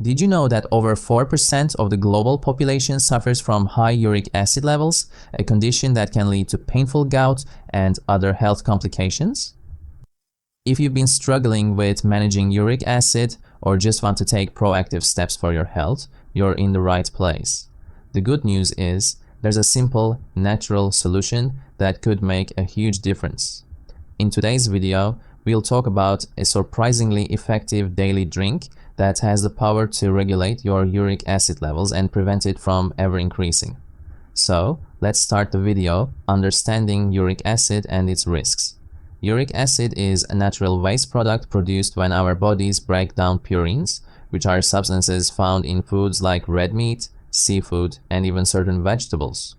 Did you know that over 4% of the global population suffers from high uric acid levels, a condition that can lead to painful gout and other health complications? If you've been struggling with managing uric acid or just want to take proactive steps for your health, you're in the right place. The good news is there's a simple, natural solution that could make a huge difference. In today's video, we'll talk about a surprisingly effective daily drink that has the power to regulate your uric acid levels and prevent it from ever increasing. So, let's start the video understanding uric acid and its risks. Uric acid is a natural waste product produced when our bodies break down purines, which are substances found in foods like red meat, seafood, and even certain vegetables.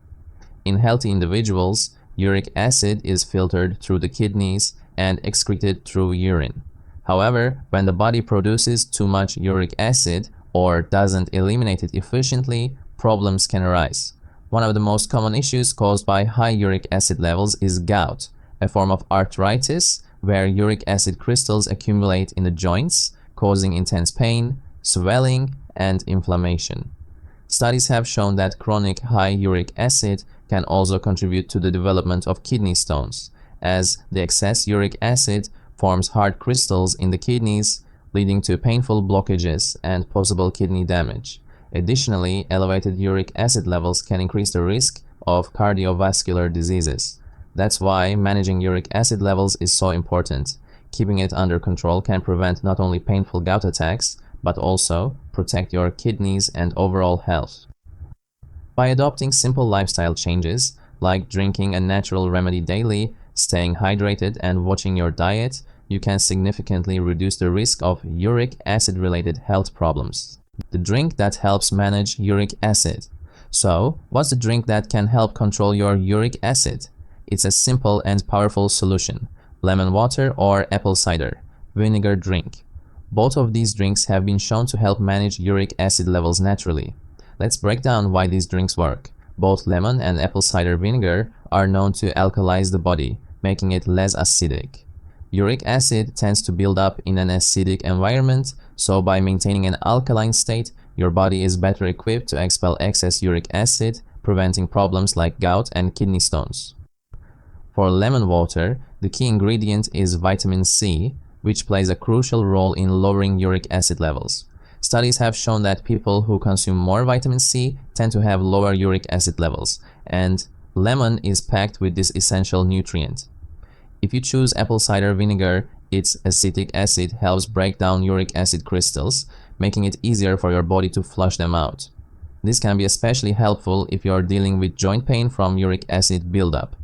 In healthy individuals, uric acid is filtered through the kidneys and excreted through urine. However, when the body produces too much uric acid or doesn't eliminate it efficiently, problems can arise. One of the most common issues caused by high uric acid levels is gout, a form of arthritis where uric acid crystals accumulate in the joints, causing intense pain, swelling, and inflammation. Studies have shown that chronic high uric acid can also contribute to the development of kidney stones, as the excess uric acid forms hard crystals in the kidneys, leading to painful blockages and possible kidney damage. Additionally, elevated uric acid levels can increase the risk of cardiovascular diseases. That's why managing uric acid levels is so important. Keeping it under control can prevent not only painful gout attacks, but also protect your kidneys and overall health. By adopting simple lifestyle changes, like drinking a natural remedy daily, staying hydrated, and watching your diet, you can significantly reduce the risk of uric acid-related health problems. The drink that helps manage uric acid. So, what's the drink that can help control your uric acid? It's a simple and powerful solution: lemon water or apple cider vinegar drink. Both of these drinks have been shown to help manage uric acid levels naturally. Let's break down why these drinks work. Both lemon and apple cider vinegar are known to alkalize the body, making it less acidic. Uric acid tends to build up in an acidic environment, so by maintaining an alkaline state, your body is better equipped to expel excess uric acid, preventing problems like gout and kidney stones. For lemon water, the key ingredient is vitamin C, which plays a crucial role in lowering uric acid levels. Studies have shown that people who consume more vitamin C tend to have lower uric acid levels, and lemon is packed with this essential nutrient. If you choose apple cider vinegar, its acetic acid helps break down uric acid crystals, making it easier for your body to flush them out. This can be especially helpful if you are dealing with joint pain from uric acid buildup.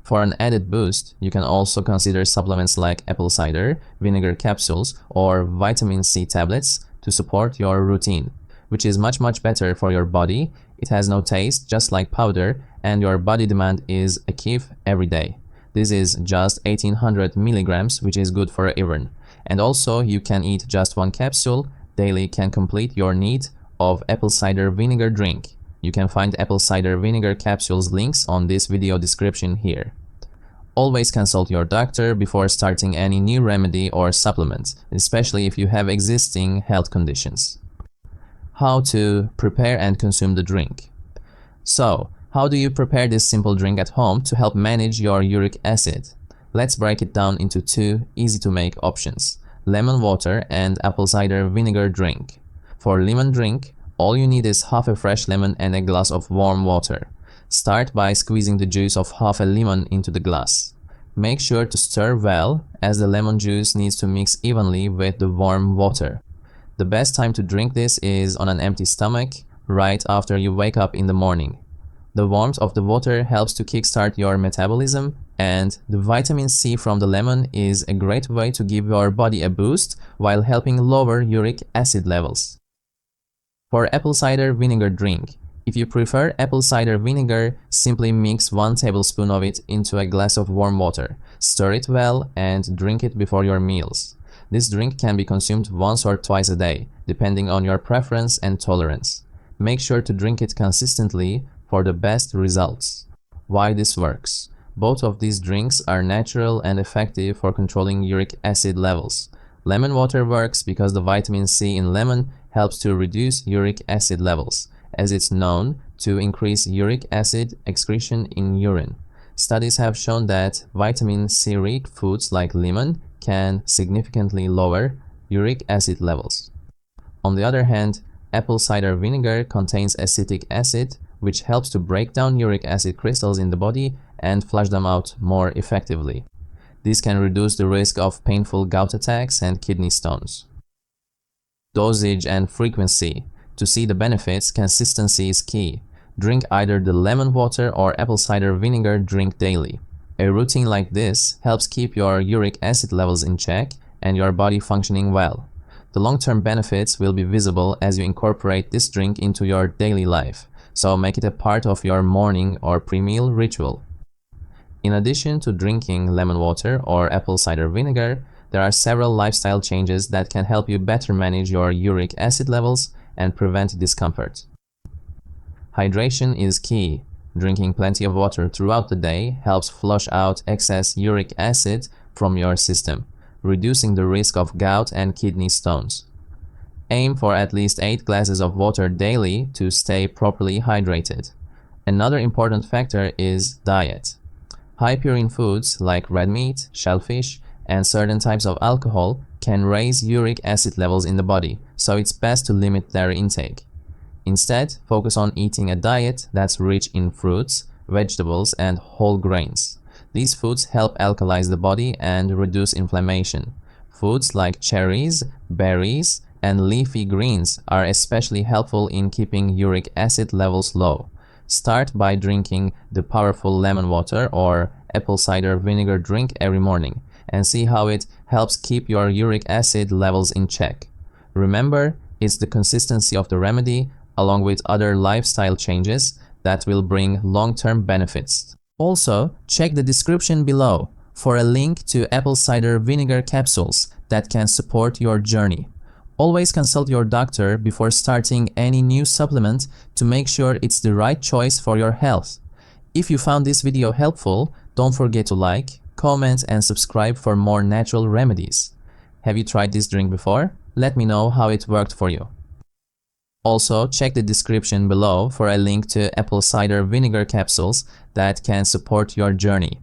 For an added boost, you can also consider supplements like apple cider vinegar capsules or vitamin C tablets to support your routine, which is much better for your body. It has no taste, just like powder, and your body demand is a kiff every day. This is just 1800 milligrams, which is good for everyone. And also, you can eat just one capsule daily can complete your need of apple cider vinegar drink. You can find apple cider vinegar capsules links on this video description here. Always consult your doctor before starting any new remedy or supplement, especially if you have existing health conditions. How to prepare and consume the drink. So, how do you prepare this simple drink at home to help manage your uric acid? Let's break it down into two easy-to-make options: lemon water and apple cider vinegar drink. For lemon drink, all you need is half a fresh lemon and a glass of warm water. Start by squeezing the juice of half a lemon into the glass. Make sure to stir well, as the lemon juice needs to mix evenly with the warm water. The best time to drink this is on an empty stomach, right after you wake up in the morning. The warmth of the water helps to kickstart your metabolism, and the vitamin C from the lemon is a great way to give your body a boost while helping lower uric acid levels. For apple cider vinegar drink, if you prefer apple cider vinegar, simply mix 1 tablespoon of it into a glass of warm water, stir it well, and drink it before your meals. This drink can be consumed once or twice a day, depending on your preference and tolerance. Make sure to drink it consistently for the best results. Why this works? Both of these drinks are natural and effective for controlling uric acid levels. Lemon water works because the vitamin C in lemon helps to reduce uric acid levels, as it's known to increase uric acid excretion in urine. Studies have shown that vitamin C-rich foods like lemon can significantly lower uric acid levels. On the other hand, apple cider vinegar contains acetic acid, which helps to break down uric acid crystals in the body and flush them out more effectively. This can reduce the risk of painful gout attacks and kidney stones. Dosage and frequency. To see the benefits, consistency is key. Drink either the lemon water or apple cider vinegar drink daily. A routine like this helps keep your uric acid levels in check and your body functioning well. The long-term benefits will be visible as you incorporate this drink into your daily life, so make it a part of your morning or pre-meal ritual. In addition to drinking lemon water or apple cider vinegar, there are several lifestyle changes that can help you better manage your uric acid levels and prevent discomfort. Hydration is key. Drinking plenty of water throughout the day helps flush out excess uric acid from your system, reducing the risk of gout and kidney stones. Aim for at least 8 glasses of water daily to stay properly hydrated. Another important factor is diet. High purine foods like red meat, shellfish, and certain types of alcohol can raise uric acid levels in the body, so it's best to limit their intake. Instead, focus on eating a diet that's rich in fruits, vegetables, and whole grains. These foods help alkalize the body and reduce inflammation. Foods like cherries, berries, and leafy greens are especially helpful in keeping uric acid levels low. Start by drinking the powerful lemon water or apple cider vinegar drink every morning and see how it helps keep your uric acid levels in check. Remember, it's the consistency of the remedy, along with other lifestyle changes, that will bring long-term benefits. Also, check the description below for a link to apple cider vinegar capsules that can support your journey. Always consult your doctor before starting any new supplement to make sure it's the right choice for your health. If you found this video helpful, don't forget to like, comment, and subscribe for more natural remedies. Have you tried this drink before? Let me know how it worked for you. Also, check the description below for a link to apple cider vinegar capsules that can support your journey.